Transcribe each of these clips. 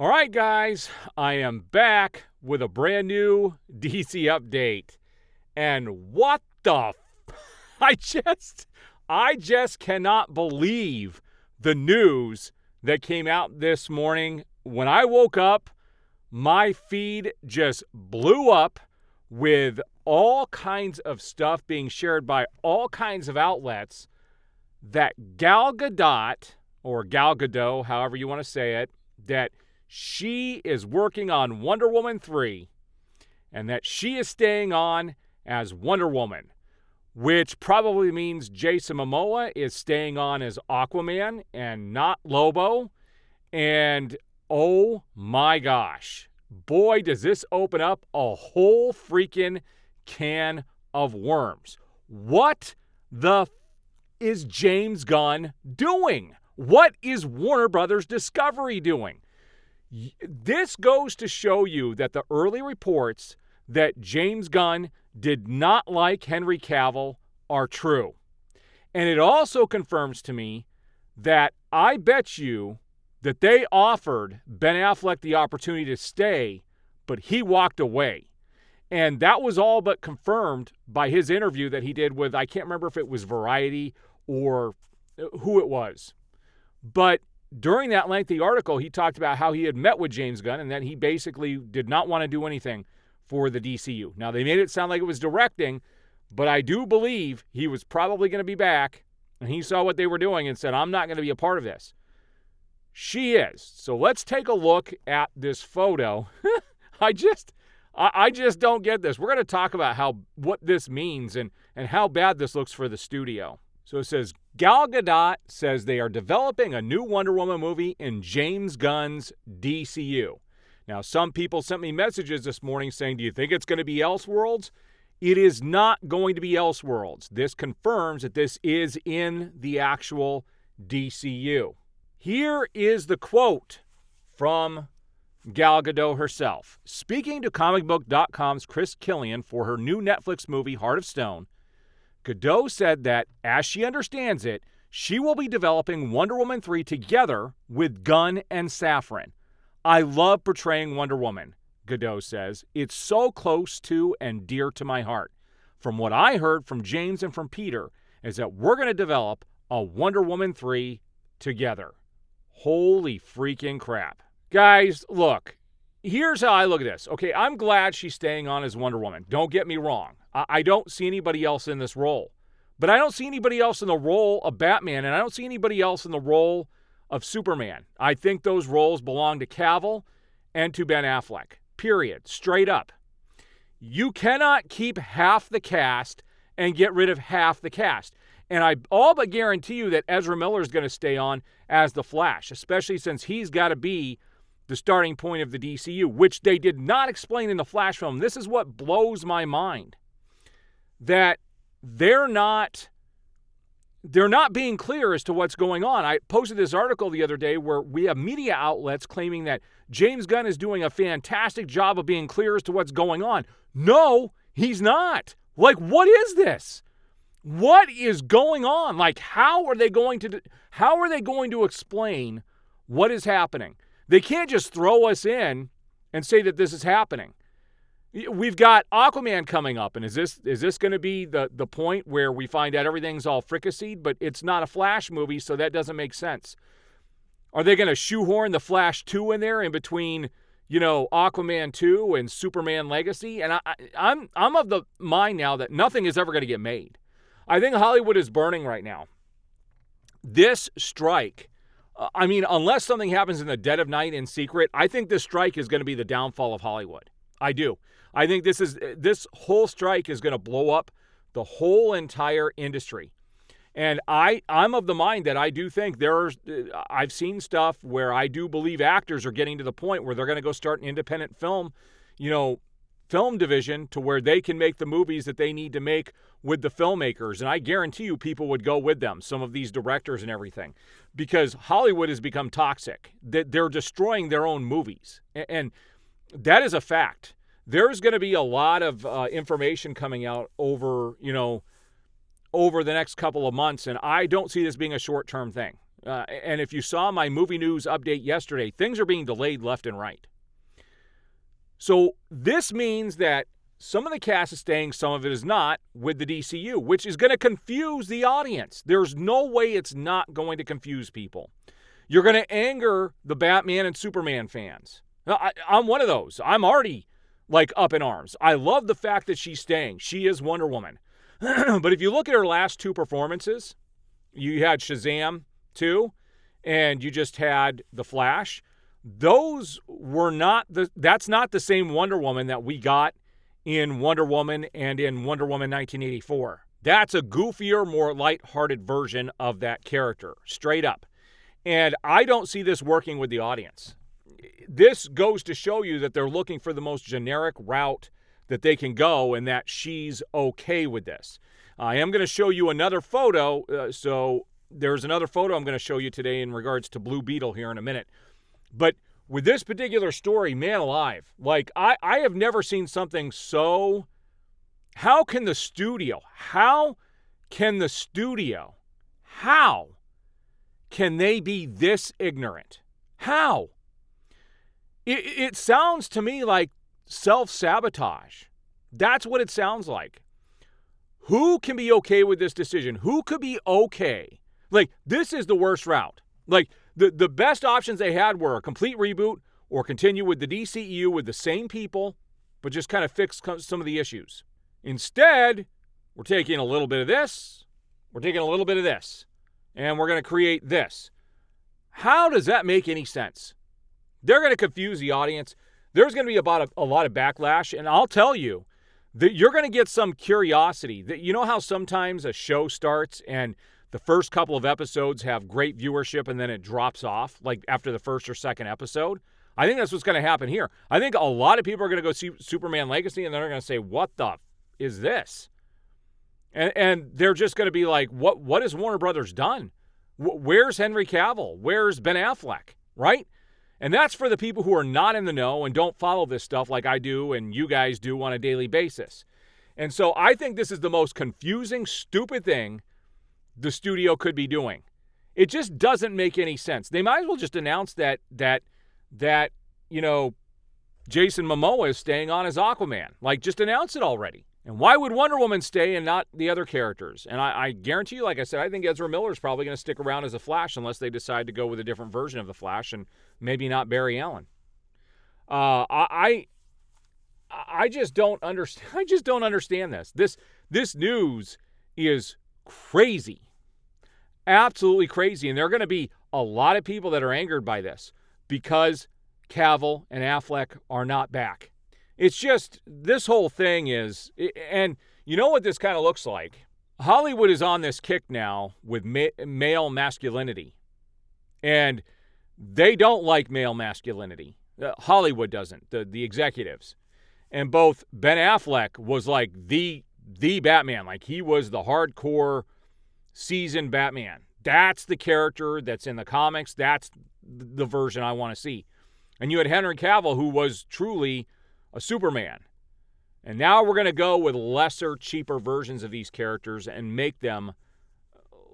All right, guys, I am back with a brand new DC update. And what the I just cannot believe the news that came out this morning. When I woke up, my feed just blew up with all kinds of stuff being shared by all kinds of outlets that Gal Gadot, or Gal Gadot, however you want to say it, that she is working on Wonder Woman 3 and that she is staying on as Wonder Woman, which probably means Jason Momoa is staying on as Aquaman and not Lobo. And oh my gosh, boy, does this open up a whole freaking can of worms. What the is James Gunn doing? What is Warner Brothers Discovery doing? This goes to show you that the early reports that James Gunn did not like Henry Cavill are true. And it also confirms to me that I bet you that they offered Ben Affleck the opportunity to stay, but he walked away. And that was all but confirmed by his interview that he did with, I can't remember if it was Variety or who it was. But during that lengthy article, he talked about how he had met with James Gunn and that he basically did not want to do anything for the DCU. Now, they made it sound like it was directing, but I do believe he was probably going to be back, and he saw what they were doing and said, I'm not going to be a part of this. She is. So let's take a look at this photo. I just don't get this. We're going to talk about what this means and how bad this looks for the studio. So it says, Gal Gadot says they are developing a new Wonder Woman movie in James Gunn's DCU. Now, some people sent me messages this morning saying, do you think it's going to be Elseworlds? It is not going to be Elseworlds. This confirms that this is in the actual DCU. Here is the quote from Gal Gadot herself. Speaking to comicbook.com's Chris Killian for her new Netflix movie, Heart of Stone, Gadot said that, as she understands it, she will be developing Wonder Woman 3 together with Gunn and Safran. I love portraying Wonder Woman, Gadot says. It's so close to and dear to my heart. From what I heard from James and from Peter is that we're going to develop a Wonder Woman 3 together. Holy freaking crap. Guys, look, here's how I look at this. Okay, I'm glad she's staying on as Wonder Woman. Don't get me wrong. I don't see anybody else in this role. But I don't see anybody else in the role of Batman, and I don't see anybody else in the role of Superman. I think those roles belong to Cavill and to Ben Affleck. Period. Straight up. You cannot keep half the cast and get rid of half the cast. And I all but guarantee you that Ezra Miller is going to stay on as the Flash, especially since he's got to be the starting point of the DCU, which they did not explain in the Flash film. This is what blows my mind. That they're not being clear as to what's going on. I posted this article the other day where we have media outlets claiming that James Gunn is doing a fantastic job of being clear as to what's going on. No, he's not. Like, what is this? What is going on? Like, how are they going to explain what is happening? They can't just throw us in and say that this is happening. We've got Aquaman coming up, and is this going to be the point where we find out everything's all fricasseed, but it's not a Flash movie, so that doesn't make sense. Are they going to shoehorn the Flash 2 in there in between, Aquaman 2 and Superman Legacy? And I'm of the mind now that nothing is ever going to get made. I think Hollywood is burning right now. This strike, unless something happens in the dead of night in secret, I think this strike is going to be the downfall of Hollywood. I do. I think this whole strike is going to blow up the whole entire industry. And I'm of the mind that I do think I've seen stuff where I do believe actors are getting to the point where they're going to go start an independent film division to where they can make the movies that they need to make with the filmmakers. And I guarantee you people would go with them, some of these directors and everything, because Hollywood has become toxic. They're destroying their own movies. And that is a fact. There's going to be a lot of information coming out over the next couple of months, and I don't see this being a short-term thing. And if you saw my movie news update yesterday, things are being delayed left and right. So this means that some of the cast is staying, some of it is not with the DCU, which is going to confuse the audience. There's no way it's not going to confuse people. You're going to anger the Batman and Superman fans. I'm one of those. I'm already up in arms. I love the fact that she's staying. She is Wonder Woman. But if you look at her last two performances, you had Shazam 2 and you just had The Flash. Those were that's not the same Wonder Woman that we got in Wonder Woman and in Wonder Woman 1984. That's a goofier, more lighthearted version of that character, straight up. And I don't see this working with the audience. This goes to show you that they're looking for the most generic route that they can go and that she's okay with this. I am going to show you another photo. So there's another photo I'm going to show you today in regards to Blue Beetle here in a minute. But with this particular story, man alive, I have never seen something so... How can the studio be this ignorant? How? It sounds to me like self-sabotage. That's what it sounds like. Who can be okay with this decision? Who could be okay? This is the worst route. The best options they had were a complete reboot or continue with the DCEU with the same people, but just kind of fix some of the issues. Instead, we're taking a little bit of this, we're taking a little bit of this, and we're going to create this. How does that make any sense? They're going to confuse the audience. There's going to be about a lot of backlash, and I'll tell you that you're going to get some curiosity. You know how sometimes a show starts and the first couple of episodes have great viewership and then it drops off, after the first or second episode? I think that's what's going to happen here. I think a lot of people are going to go see Superman Legacy and they're going to say, what the is this? And they're just going to be like, what has Warner Brothers done? Where's Henry Cavill? Where's Ben Affleck? Right? And that's for the people who are not in the know and don't follow this stuff like I do and you guys do on a daily basis. And so I think this is the most confusing, stupid thing the studio could be doing. It just doesn't make any sense. They might as well just announce that Jason Momoa is staying on as Aquaman. Just announce it already. And why would Wonder Woman stay and not the other characters? And I guarantee you, like I said, I think Ezra Miller is probably going to stick around as a Flash unless they decide to go with a different version of the Flash and maybe not Barry Allen. I just don't understand. I just don't understand this. This news is crazy, absolutely crazy, and there are going to be a lot of people that are angered by this because Cavill and Affleck are not back. It's just, this whole thing is, and you know what this kind of looks like? Hollywood is on this kick now with male masculinity. And they don't like male masculinity. Hollywood doesn't, the executives. And both Ben Affleck was the Batman. He was the hardcore seasoned Batman. That's the character that's in the comics. That's the version I want to see. And you had Henry Cavill, who was truly a Superman. And now we're going to go with lesser, cheaper versions of these characters and make them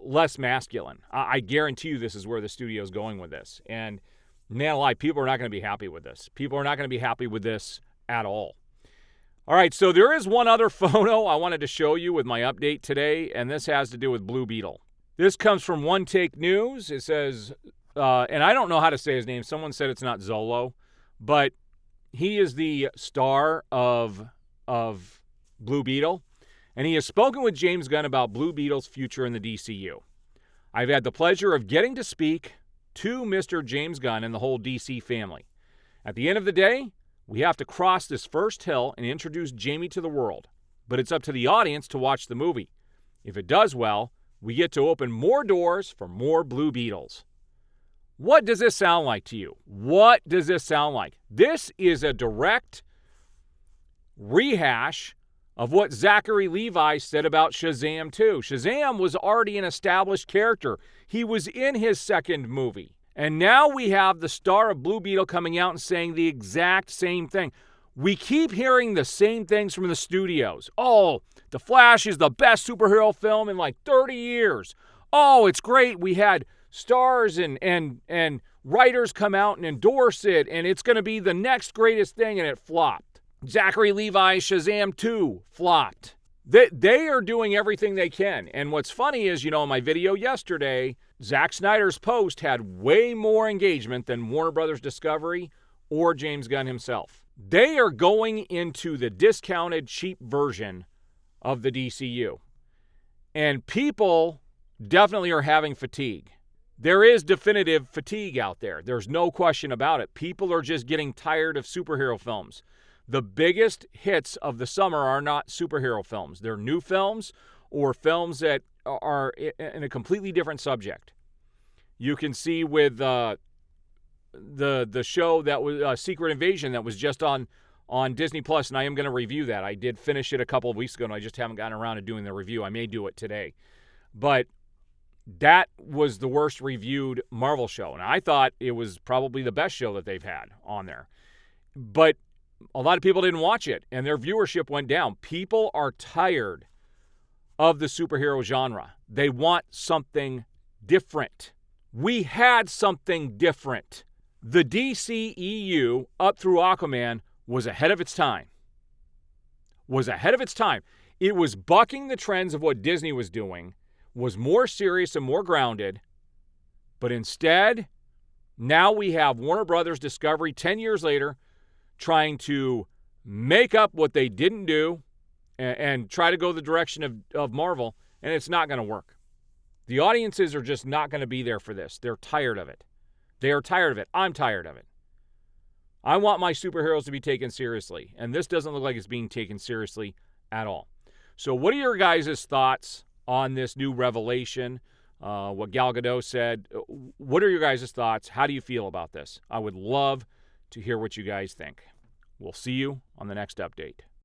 less masculine. I guarantee you this is where the studio's going with this. And man alive, people are not going to be happy with this. People are not going to be happy with this at all. All right, so there is one other photo I wanted to show you with my update today, and this has to do with Blue Beetle. This comes from One Take News. It says, and I don't know how to say his name. Someone said it's not Zolo, but he is the star of Blue Beetle, and he has spoken with James Gunn about Blue Beetle's future in the DCU. I've had the pleasure of getting to speak to Mr. James Gunn and the whole DC family. At the end of the day, we have to cross this first hill and introduce Jamie to the world, but it's up to the audience to watch the movie. If it does well, we get to open more doors for more Blue Beetles. What does this sound like to you? What does this sound like? This is a direct rehash of what Zachary Levi said about Shazam 2. Shazam was already an established character. He was in his second movie. And now we have the star of Blue Beetle coming out and saying the exact same thing. We keep hearing the same things from the studios. Oh, The Flash is the best superhero film in 30 years. Oh, it's great. We had stars and writers come out and endorse it, and it's going to be the next greatest thing, and it flopped. Zachary Levi's Shazam 2 flopped. They are doing everything they can. And what's funny is, in my video yesterday, Zack Snyder's post had way more engagement than Warner Brothers Discovery or James Gunn himself. They are going into the discounted, cheap version of the DCU. And people definitely are having fatigue. There is definitive fatigue out there. There's no question about it. People are just getting tired of superhero films. The biggest hits of the summer are not superhero films. They're new films or films that are in a completely different subject. You can see with the show that was Secret Invasion that was just on Disney Plus, and I am going to review that. I did finish it a couple of weeks ago, and I just haven't gotten around to doing the review. I may do it today. But that was the worst reviewed Marvel show, and I thought it was probably the best show that they've had on there. But a lot of people didn't watch it, and their viewership went down. People are tired of the superhero genre. They want something different. We had something different. The DCEU, up through Aquaman, was ahead of its time. It was bucking the trends of what Disney was doing, was more serious and more grounded, but instead, now we have Warner Brothers Discovery 10 years later trying to make up what they didn't do and try to go the direction of Marvel, and it's not going to work. The audiences are just not going to be there for this. They're tired of it. They are tired of it. I'm tired of it. I want my superheroes to be taken seriously, and this doesn't look like it's being taken seriously at all. So what are your guys' thoughts on this new revelation? What Gal Gadot said? What are your guys' thoughts? How do you feel about this? I would love to hear what you guys think. We'll see you on the next update.